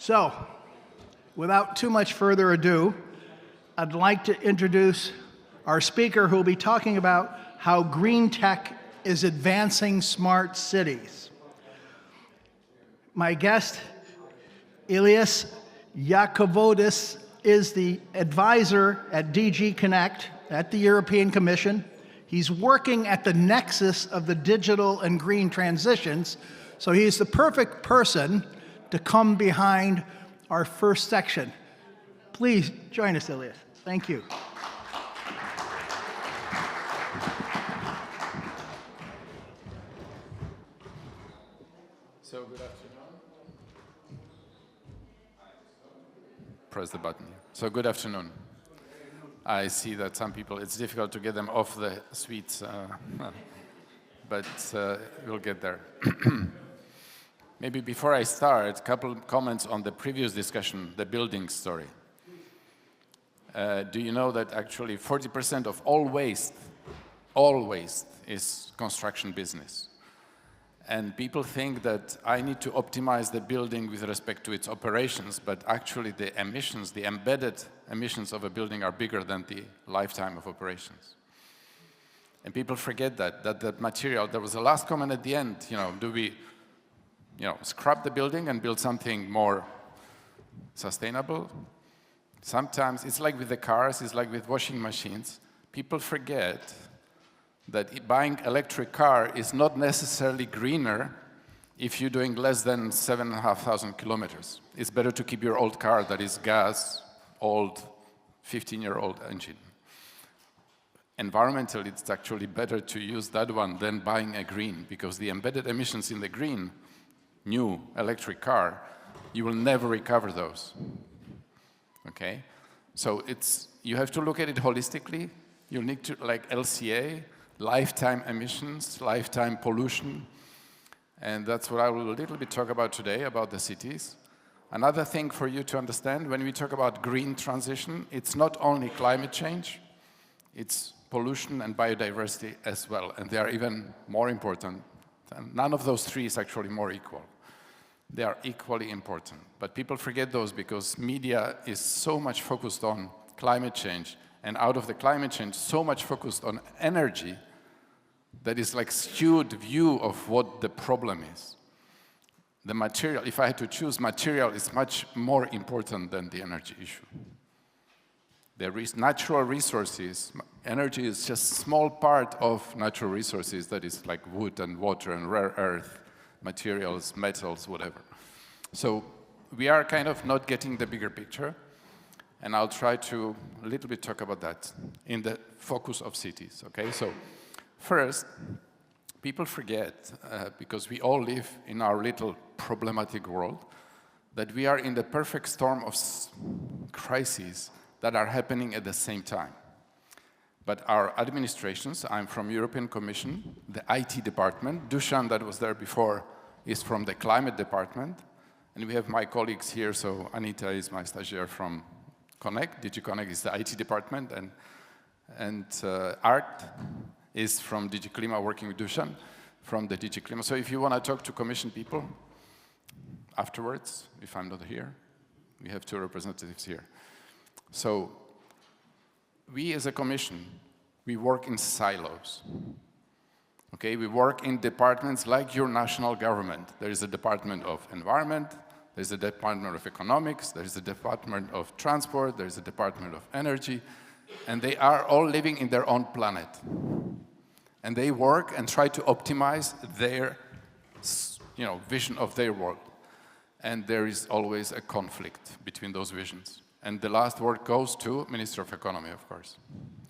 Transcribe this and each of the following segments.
So, without too much further ado, I'd like to introduce our speaker who will be talking about how green tech is advancing smart cities. My guest, Ilias Iakovidis, is the advisor at DG Connect at the European Commission. He's working at the nexus of the digital and green transitions, so he's the perfect person to come behind our first section. Please join us, Ilias. Thank you. So good afternoon. Press the button. So good afternoon. I see that some people, it's difficult to get them off the suites, but we'll get there. Maybe before I start, a couple of comments on the previous discussion, the building story. Do you know that actually 40% of all waste is construction business? And people think that I need to optimize the building with respect to its operations, but actually the emissions, the embedded emissions of a building are bigger than the lifetime of operations. And people forget that material, there was a last comment at the end, do we scrap the building and build something more sustainable? Sometimes it's like with the cars, it's like with washing machines. People forget that buying electric car is not necessarily greener if you're doing less than 7,500 kilometers. It's better to keep your old car that is gas, old, 15-year-old engine. Environmentally, it's actually better to use that one than buying a green, because the embedded emissions in the green new electric car, you will never recover those. Okay? So you have to look at it holistically. You need to, like LCA, lifetime emissions, lifetime pollution. And that's what I will a little bit talk about today, about the cities. Another thing for you to understand, when we talk about green transition, it's not only climate change, it's pollution and biodiversity as well. And they are even more important. And none of those three is actually more equal. They are equally important. But people forget those because media is so much focused on climate change, and out of the climate change, so much focused on energy that is like skewed view of what the problem is. The material, if I had to choose, material is much more important than the energy issue. There is natural resources. Energy is just a small part of natural resources that is like wood and water and rare earth, materials, metals, whatever. So we are kind of not getting the bigger picture, and I'll try to a little bit talk about that in the focus of cities, okay? So first, people forget, because we all live in our little problematic world, that we are in the perfect storm of crises that are happening at the same time. But our administrations, I'm from European Commission, the IT department, Dusan, that was there before, is from the climate department, and we have my colleagues here, so Anita is my stagiaire from Connect, DG Connect is the IT department, and Art is from DG Klima, working with Dusan, from the DG Klima. So if you want to talk to Commission people afterwards, if I'm not here, we have two representatives here. So we as a Commission, we work in silos. Okay, we work in departments like your national government. There is a Department of Environment, there's a Department of Economics, there's a Department of Transport, there's a Department of Energy, and they are all living in their own planet. And they work and try to optimize their vision of their world. And there is always a conflict between those visions. And the last word goes to Minister of Economy, of course,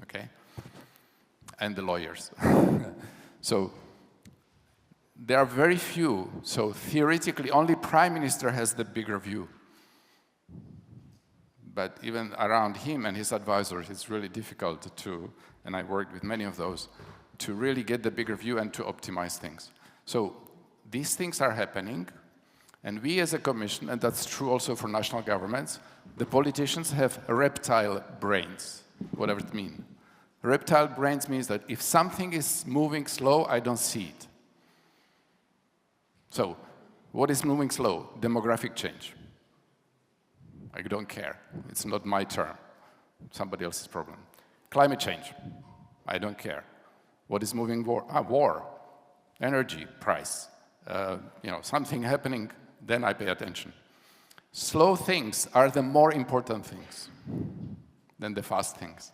okay? And the lawyers. So there are very few, so theoretically only Prime Minister has the bigger view. But even around him and his advisors, it's really difficult to, and I worked with many of those, to really get the bigger view and to optimize things. So these things are happening, and we as a Commission, and that's true also for national governments, the politicians have reptile brains, whatever it means. Reptile brains means that if something is moving slow, I don't see it. So what is moving slow? Demographic change. I don't care. It's not my term. Somebody else's problem. Climate change. I don't care. What is moving war? War. Energy price. Something happening, then I pay attention. Slow things are the more important things than the fast things.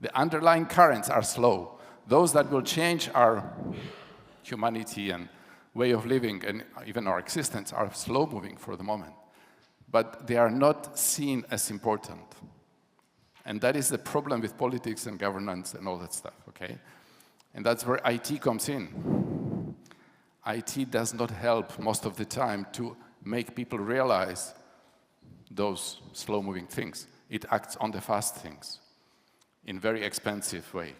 The underlying currents are slow. Those that will change our humanity and way of living and even our existence are slow moving for the moment. But they are not seen as important. And that is the problem with politics and governance and all that stuff, okay? And that's where IT comes in. IT does not help most of the time to make people realize those slow-moving things. It acts on the fast things in very expensive way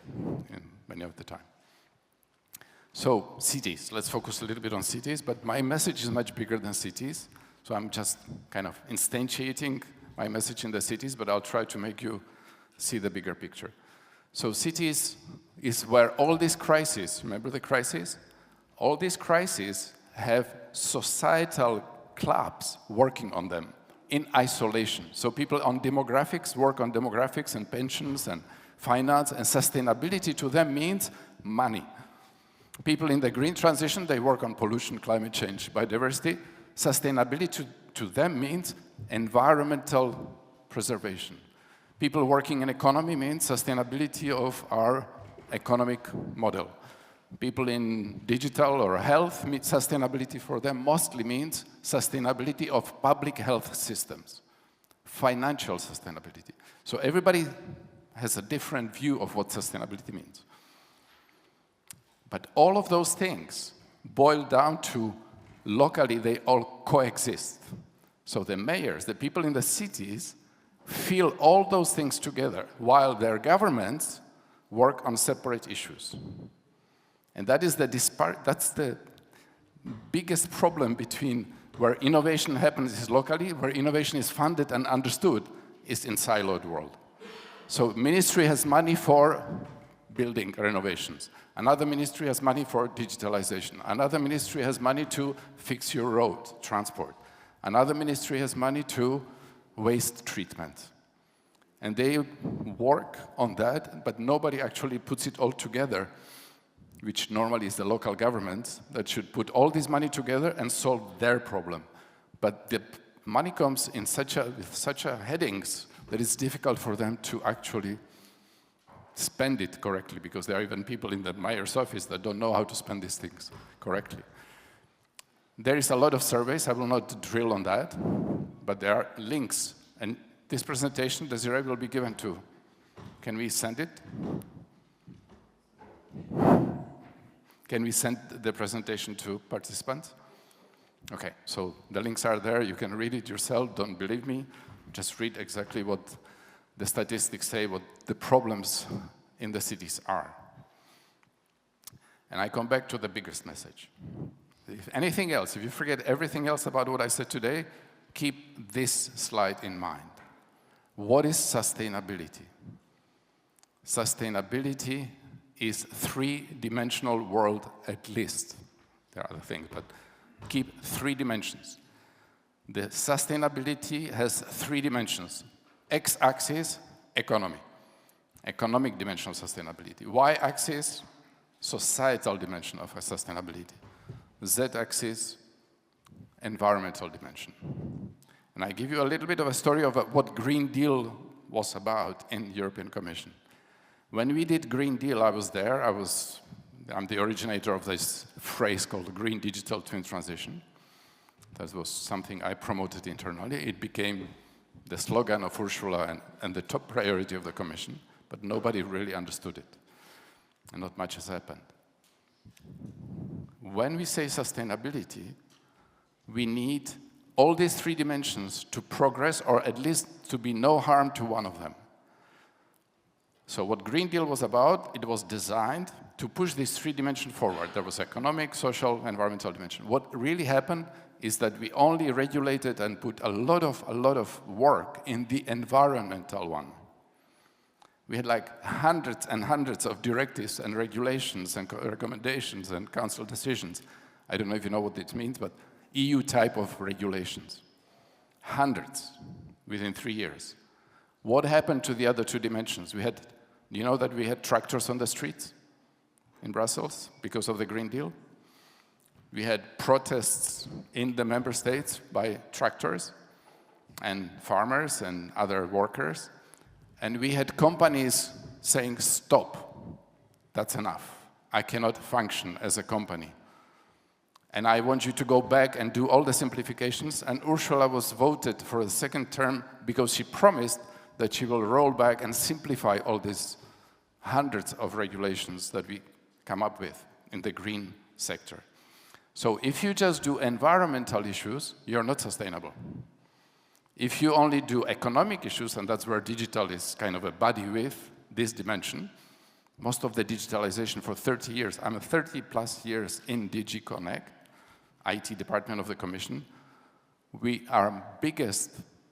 in many of the time. So cities, let's focus a little bit on cities, but my message is much bigger than cities. So I'm just kind of instantiating my message in the cities, but I'll try to make you see the bigger picture. So cities is where all these crises, remember the crises? All these crises have societal clubs working on them in isolation. So people on demographics work on demographics and pensions and finance, and sustainability to them means money. People in the green transition, they work on pollution, climate change, biodiversity. Sustainability to them means environmental preservation. People working in economy means sustainability of our economic model. People in digital or health, sustainability for them mostly means sustainability of public health systems, financial sustainability. So everybody has a different view of what sustainability means. But all of those things boil down to locally they all coexist. So the mayors, the people in the cities, feel all those things together while their governments work on separate issues. And that is that's the biggest problem between where innovation happens is locally, where innovation is funded and understood is in siloed world. So ministry has money for building renovations. Another ministry has money for digitalization. Another ministry has money to fix your road, transport. Another ministry has money to waste treatment. And they work on that, but nobody actually puts it all together, which normally is the local government that should put all this money together and solve their problem. But the money comes in with such headings that it's difficult for them to actually spend it correctly, because there are even people in the mayor's office that don't know how to spend these things correctly. There is a lot of surveys. I will not drill on that, but there are links. And this presentation, Desiree, will be given to. Can we send it? Can we send the presentation to participants? Okay, so the links are there. You can read it yourself. Don't believe me. Just read exactly what the statistics say, what the problems in the cities are. And I come back to the biggest message. If anything else, if you forget everything else about what I said today, keep this slide in mind. What is sustainability? Sustainability is three-dimensional world at least. There are other things, but keep 3 dimensions. The sustainability has 3 dimensions. X-axis, economy. Economic dimension of sustainability. Y-axis, societal dimension of sustainability. Z-axis, environmental dimension. And I give you a little bit of a story of what Green Deal was about in European Commission. When we did Green Deal, I was there. I'm the originator of this phrase called Green Digital Twin Transition. That was something I promoted internally. It became the slogan of Ursula and the top priority of the Commission, but nobody really understood it, and not much has happened. When we say sustainability, we need all these 3 dimensions to progress, or at least to be no harm to one of them. So what Green Deal was about, it was designed to push these 3 dimensions forward. There was economic, social, environmental dimension. What really happened is that we only regulated and put a lot of work in the environmental one. We had like hundreds and hundreds of directives and regulations and recommendations and council decisions. I don't know if you know what it means, but EU type of regulations. Hundreds. within 3 years. What happened to the other two dimensions? Do you know that we had tractors on the streets in Brussels because of the Green Deal? We had protests in the member states by tractors and farmers and other workers. And we had companies saying, stop, that's enough. I cannot function as a company. And I want you to go back and do all the simplifications. And Ursula was voted for the second term because she promised that she will roll back and simplify all these hundreds of regulations that we come up with in the green sector. So if you just do environmental issues, you're not sustainable. If you only do economic issues, and that's where digital is kind of a buddy with this dimension, most of the digitalization for 30 years, I'm 30 plus years in DG Connect, IT department of the Commission. Our biggest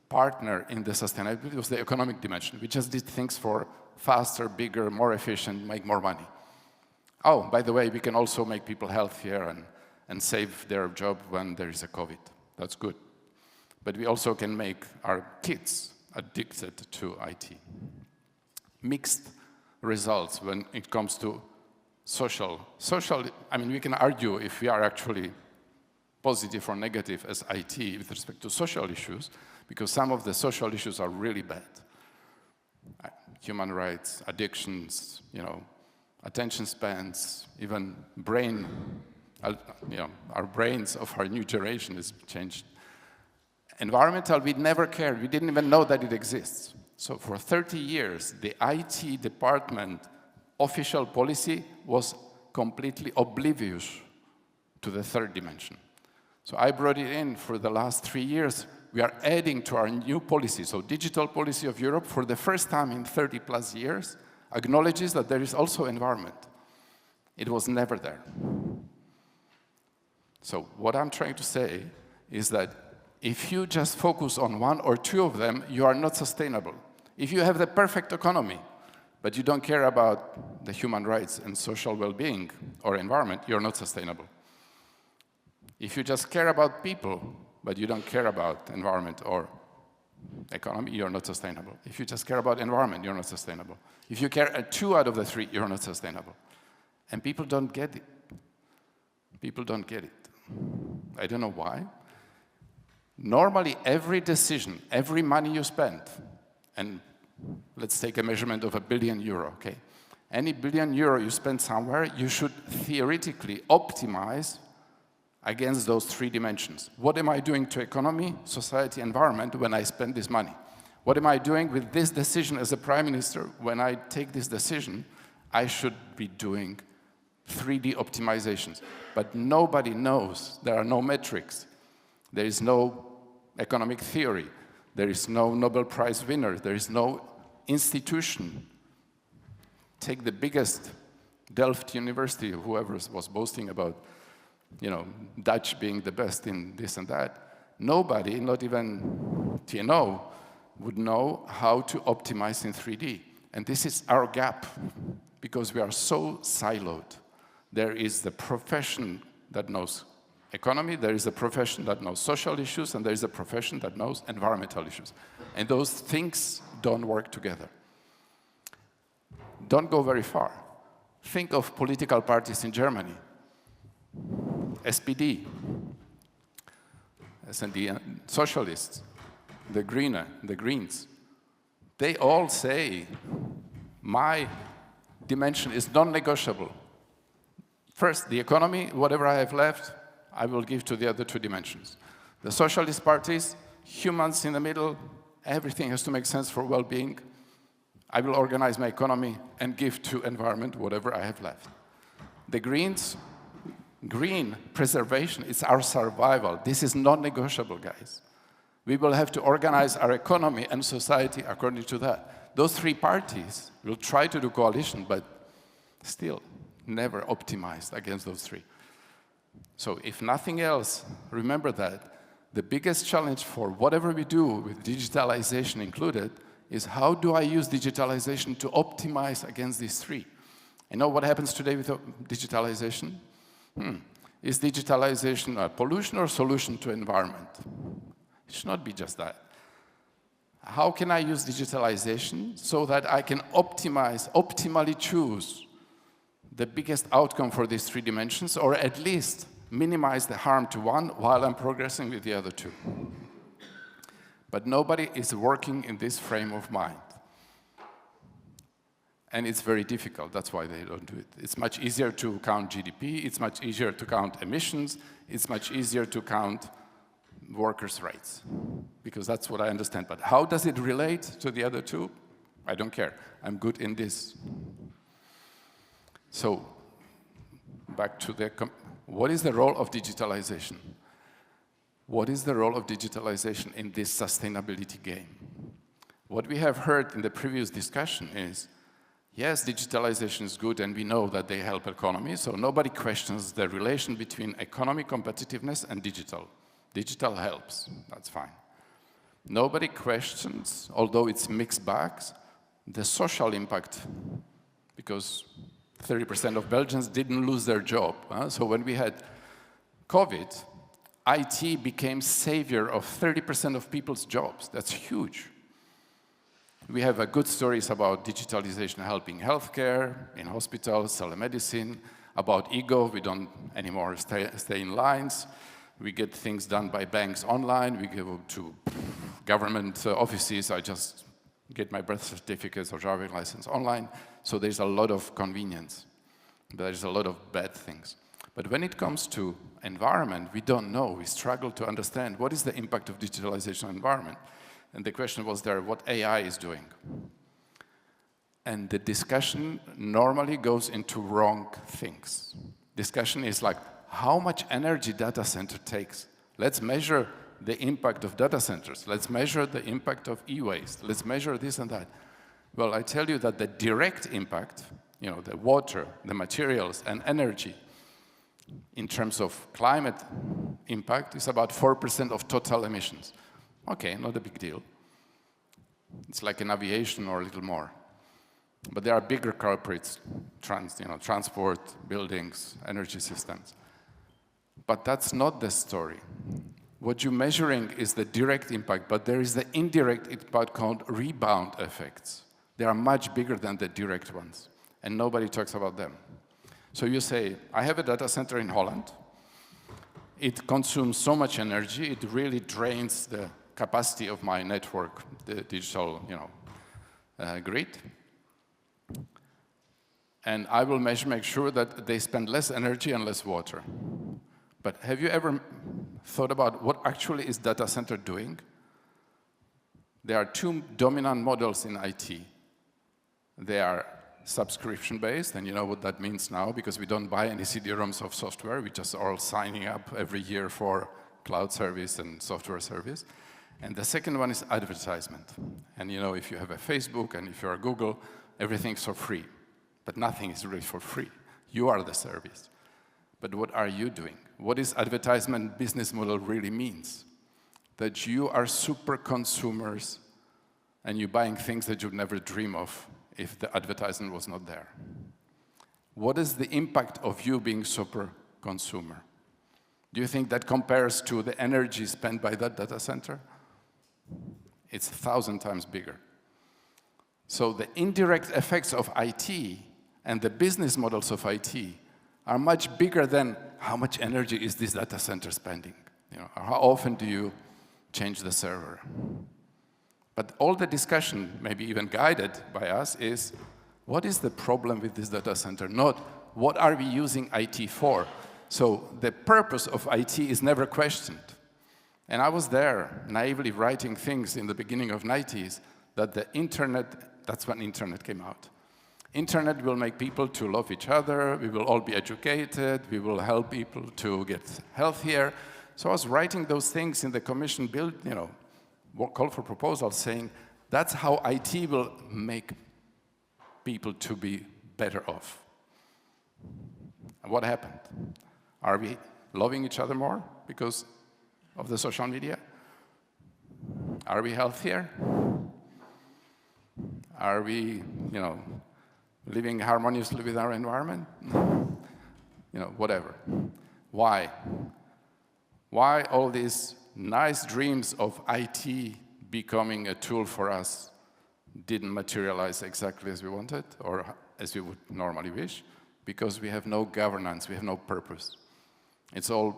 partner in the sustainability was the economic dimension. We just did things for faster, bigger, more efficient, make more money. Oh, by the way, we can also make people healthier and save their job when there is a COVID. That's good. But we also can make our kids addicted to IT. Mixed results when it comes to social, I mean, we can argue if we are actually positive or negative as IT with respect to social issues, because some of the social issues are really bad. Human rights, addictions, attention spans, even brain, our brains of our new generation is changed. Environmental, we never cared. We didn't even know that it exists. So for 30 years, the IT department official policy was completely oblivious to the third dimension. So I brought it in for the last 3 years. We are adding to our new policy. So digital policy of Europe, for the first time in 30 plus years, acknowledges that there is also environment. It was never there. So what I'm trying to say is that if you just focus on one or two of them, you are not sustainable. If you have the perfect economy, but you don't care about the human rights and social well-being or environment, you're not sustainable. If you just care about people, but you don't care about environment or economy, you're not sustainable. If you just care about environment, you're not sustainable. If you care at 2 out of the 3, you're not sustainable. And people don't get it. People don't get it. I don't know why. Normally, every decision, every money you spend, and let's take a measurement of €1 billion, okay? Any €1 billion you spend somewhere, you should theoretically optimize against those 3 dimensions. What am I doing to economy, society, environment when I spend this money? What am I doing with this decision as a prime minister? When I take this decision, I should be doing 3D optimizations. But nobody knows. There are no metrics. There is no economic theory. There is no Nobel Prize winner. There is no institution. Take the biggest Delft University, whoever was boasting about, Dutch being the best in this and that. Nobody, not even TNO, would know how to optimize in 3D. And this is our gap, because we are so siloed. There is the profession that knows economy, there is a profession that knows social issues, and there is a profession that knows environmental issues. And those things don't work together. Don't go very far. Think of political parties in Germany. SPD, SD, socialists, the Greens. They all say, my dimension is non-negotiable. First, the economy, whatever I have left, I will give to the other 2 dimensions. The socialist parties, humans in the middle, everything has to make sense for well-being. I will organize my economy and give to environment whatever I have left. The Greens, green preservation is our survival. This is non-negotiable, guys. We will have to organize our economy and society according to that. Those 3 parties will try to do coalition, but still never optimized against those 3. So if nothing else, remember that the biggest challenge for whatever we do, with digitalization included, is how do I use digitalization to optimize against these 3? You know what happens today with digitalization? Is digitalization a pollution or solution to environment? It should not be just that. how can I use digitalization so that I can optimally choose the biggest outcome for these 3 dimensions, or at least minimize the harm to one while I'm progressing with the other 2. But nobody is working in this frame of mind. And it's very difficult, that's why they don't do it. It's much easier to count GDP, it's much easier to count emissions, it's much easier to count workers' rights, because that's what I understand. But how does it relate to the other 2? I don't care. I'm good in this. So, back to what is the role of digitalization? What is the role of digitalization in this sustainability game? What we have heard in the previous discussion is, yes, digitalization is good, and we know that they help economy, so nobody questions the relation between economic competitiveness and digital. Digital helps, that's fine. Nobody questions, although it's mixed bags, the social impact, because 30% of Belgians didn't lose their job. So when we had COVID, IT became savior of 30% of people's jobs. That's huge. We have good stories about digitalization helping healthcare, in hospitals, telemedicine, about ego, we don't anymore stay in lines. We get things done by banks online. We go to government offices. I just get my birth certificates or driving license online. So there's a lot of convenience. There's a lot of bad things. But when it comes to environment, we don't know. We struggle to understand what is the impact of digitalization on environment. And the question was there, what AI is doing? And the discussion normally goes into wrong things. Discussion is like, how much energy data center takes? Let's measure the impact of data centers. Let's measure the impact of e-waste. Let's measure this and that. Well, I tell you that the direct impact, the water, the materials, and energy, in terms of climate impact, is about 4% of total emissions. Okay, not a big deal. It's like in aviation or a little more. But there are bigger culprits, transport, buildings, energy systems. But that's not the story. What you're measuring is the direct impact, but there is the indirect impact called rebound effects. They are much bigger than the direct ones, and nobody talks about them. So you say, I have a data center in Holland. It consumes so much energy, it really drains the capacity of my network, the digital grid. And I will make sure that they spend less energy and less water. But have you ever thought about what actually is data center doing? There are 2 dominant models in IT. They are subscription-based, and you know what that means now, because we don't buy any CD-ROMs of software. We just are all signing up every year for cloud service and software service. And the second one is advertisement. And if you have a Facebook and if you're a Google, everything's for free. But nothing is really for free. You are the service. But what are you doing? What is advertisement business model really means? That you are super consumers and you're buying things that you'd never dream of if the advertisement was not there. What is the impact of you being super consumer? Do you think that compares to the energy spent by that data center? It's 1,000 times bigger. So the indirect effects of IT and the business models of IT are much bigger than how much energy is this data center spending. How often do you change the server? But all the discussion, maybe even guided by us, is what is the problem with this data center? Not what are we using IT for? So the purpose of IT is never questioned. And I was there, naively writing things in the beginning of 90s, that the internet, that's when internet came out. Internet will make people to love each other, we will all be educated, we will help people to get healthier. So I was writing those things in the commission build, call for proposals, saying that's how IT will make people to be better off. And what happened? Are we loving each other more because of the social media? Are we healthier? Are we, living harmoniously with our environment? Whatever. Why? Why all these nice dreams of IT becoming a tool for us didn't materialize exactly as we wanted or as we would normally wish, because we have no governance, we have no purpose. It's all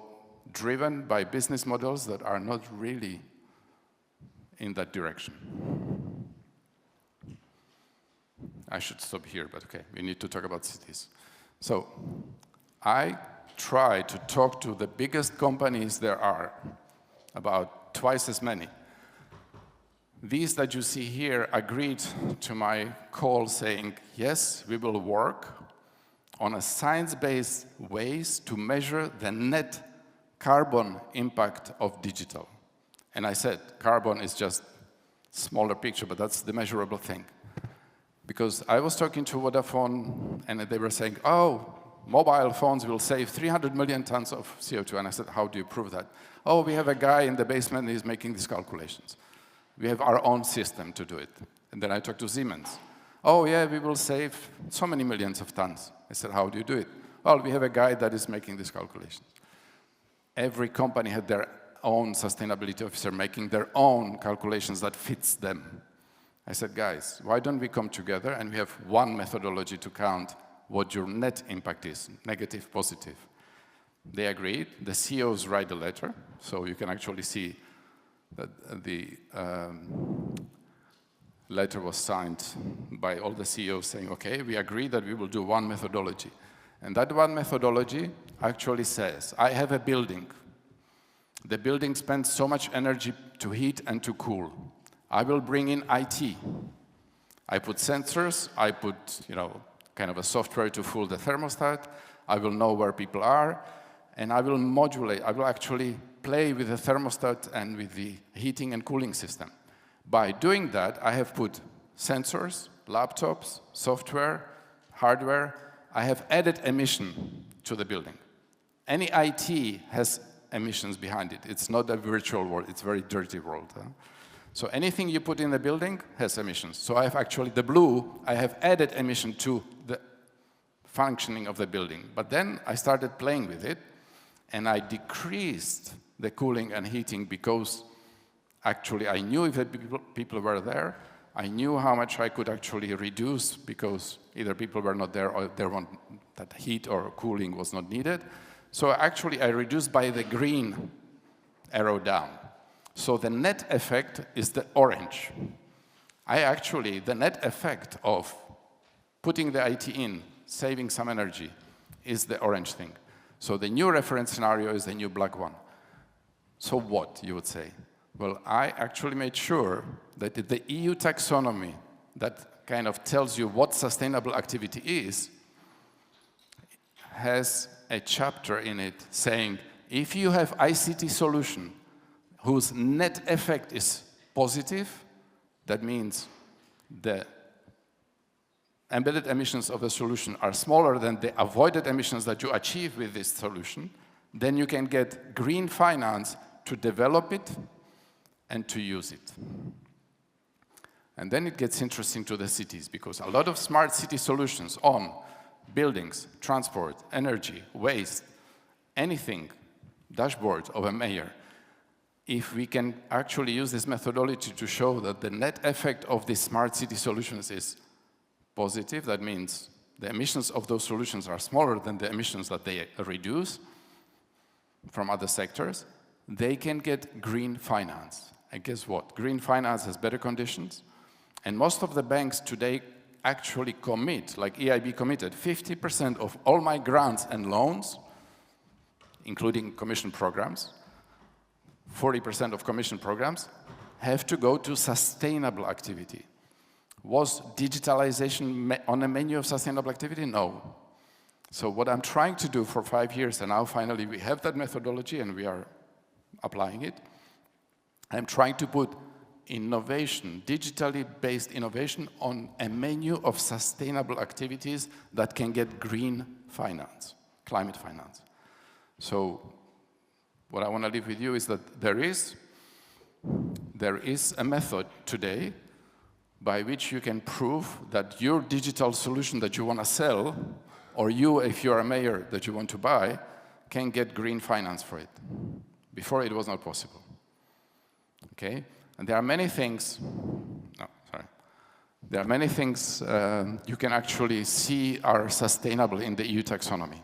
driven by business models that are not really in that direction. I should stop here, but okay, we need to talk about cities. So I try to talk to the biggest companies there are, about twice as many. These that you see here agreed to my call saying, yes, we will work on a science-based ways to measure the net carbon impact of digital. And I said, carbon is just a smaller picture, but that's the measurable thing. Because I was talking to Vodafone, and they were saying, oh, mobile phones will save 300 million tons of CO2. And I said, how do you prove that? Oh, we have a guy in the basement who's making these calculations. We have our own system to do it. And then I talked to Siemens. Oh, yeah, we will save so many millions of tons. I said, how do you do it? Well, we have a guy that is making these calculations. Every company had their own sustainability officer making their own calculations that fits them. I said, guys, why don't we come together and we have one methodology to count what your net impact is, negative, positive. They agreed. The CEOs write a letter, so you can actually see that the letter was signed by all the CEOs saying, okay, we agree that we will do one methodology. And that one methodology actually says, I have a building. The building spends so much energy to heat and to cool. I will bring in IT. I put sensors, I put, kind of a software to fool the thermostat. I will know where people are, and I will modulate. I will actually play with the thermostat and with the heating and cooling system. By doing that, I have put sensors, laptops, software, hardware. I have added emission to the building. Any IT has emissions behind it. It's not a virtual world. It's a very dirty world. So anything you put in the building has emissions. So I have actually the blue, I have added emission to the functioning of the building. But then I started playing with it, and I decreased the cooling and heating because actually I knew if people were there, I knew how much I could actually reduce because either people were not there or that heat or cooling was not needed. So actually I reduced by the green arrow down. So the net effect is the orange. The net effect of putting the IT in, saving some energy, is the orange thing. So the new reference scenario is the new black one. So what, you would say? Well, I actually made sure that the EU taxonomy that kind of tells you what sustainable activity is has a chapter in it saying, if you have ICT solution whose net effect is positive, that means the embedded emissions of the solution are smaller than the avoided emissions that you achieve with this solution, then you can get green finance to develop it and to use it. And then it gets interesting to the cities, because a lot of smart city solutions on buildings, transport, energy, waste, anything, dashboard of a mayor, if we can actually use this methodology to show that the net effect of these smart city solutions is positive, that means the emissions of those solutions are smaller than the emissions that they reduce from other sectors, they can get green finance. And guess what? Green finance has better conditions, and most of the banks today actually commit, like EIB committed, 50% of all my grants and loans, including commission programs, 40% of commission programs, have to go to sustainable activity. Was digitalization on a menu of sustainable activity? No. So what I'm trying to do for 5 years, and now finally we have that methodology and we are applying it, I'm trying to put innovation, digitally based innovation, on a menu of sustainable activities that can get green finance, climate finance. So what I want to leave with you is that there is a method today by which you can prove that your digital solution that you want to sell, or you, if you're a mayor, that you want to buy, can get green finance for it. Before, it was not possible. Okay? And there are many things, there are many things you can actually see are sustainable in the EU taxonomy.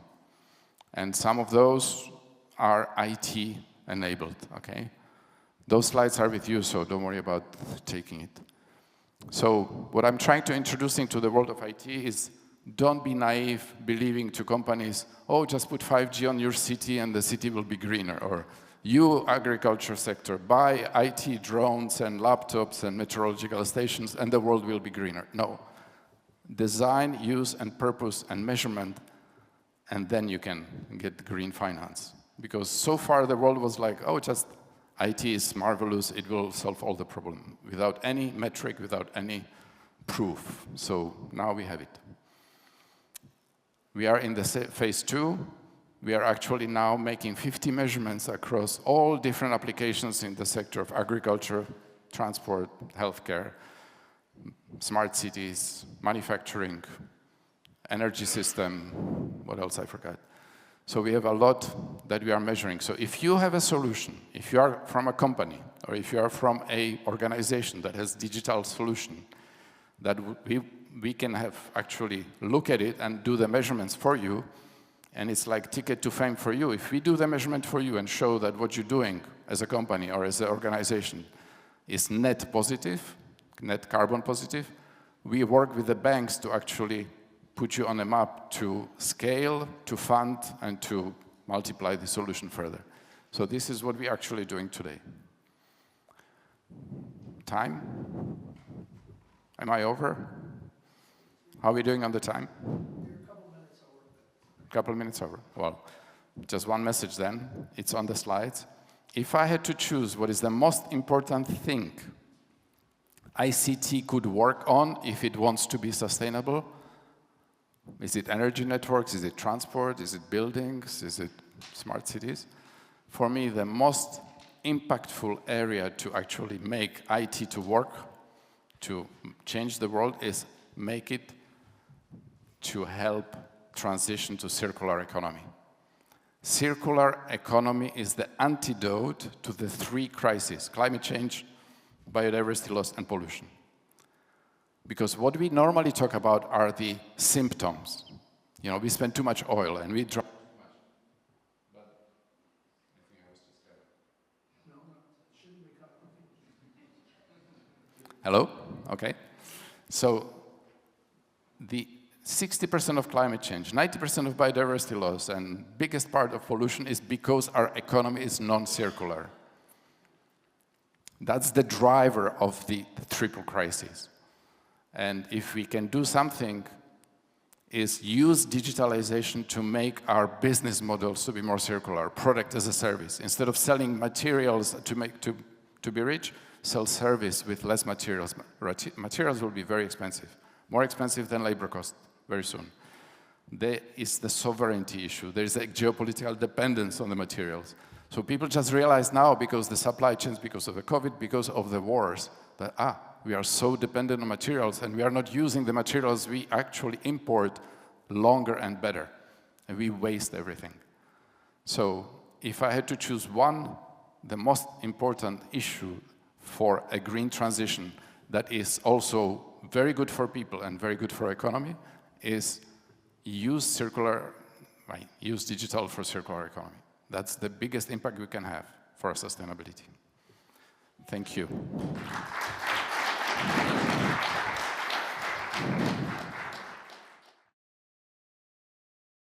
And some of those are IT enabled, okay? Those slides are with you, so don't worry about taking it. So what I'm trying to introduce into the world of IT is don't be naive believing to companies, oh, just put 5G on your city and the city will be greener. Or you, agriculture sector, buy IT drones and laptops and meteorological stations and the world will be greener. No. Design, use, and purpose and measurement, and then you can get green finance. Because so far the world was like, oh, just IT is marvelous, it will solve all the problem, without any metric, without any proof. So now we have it. We are in the phase 2. We are actually now making 50 measurements across all different applications in the sector of agriculture, transport, healthcare, smart cities, manufacturing, energy system, what else I forgot. So we have a lot that we are measuring. So if you have a solution, if you are from a company, or if you are from an organization that has digital solution, that we can have actually look at it and do the measurements for you, and it's like ticket to fame for you. If we do the measurement for you and show that what you're doing as a company or as an organization is net positive, net carbon positive, we work with the banks to actually put you on a map to scale, to fund, and to multiply the solution further. So this is what we're actually doing today. Time? Am I over? How are we doing on the time? Couple minutes over. Well, just one message then. It's on the slides. If I had to choose what is the most important thing ICT could work on if it wants to be sustainable, is it energy networks? Is it transport? Is it buildings? Is it smart cities? For me, the most impactful area to actually make IT to work, to change the world, is make it to help transition to circular economy. Circular economy is the antidote to the 3 crises: climate change, biodiversity loss, and pollution. Because what we normally talk about are the symptoms. You know, we spend too much oil and we drive too much. But I think I was just No, it shouldn't be cut off. Hello? Okay. So the 60% of climate change, 90% of biodiversity loss, and biggest part of pollution is because our economy is non-circular. That's the driver of the triple crisis. And if we can do something, is use digitalization to make our business models to be more circular, product as a service. Instead of selling materials to be rich, sell service with less materials. Materials will be very expensive, more expensive than labor cost very soon. There is the sovereignty issue. There is a geopolitical dependence on the materials. So people just realize now, because the supply chains, because of the COVID, because of the wars, that we are so dependent on materials and we are not using the materials we actually import longer and better. And we waste everything. So if I had to choose one, the most important issue for a green transition that is also very good for people and very good for economy is use digital for circular economy. That's the biggest impact we can have for our sustainability. Thank you.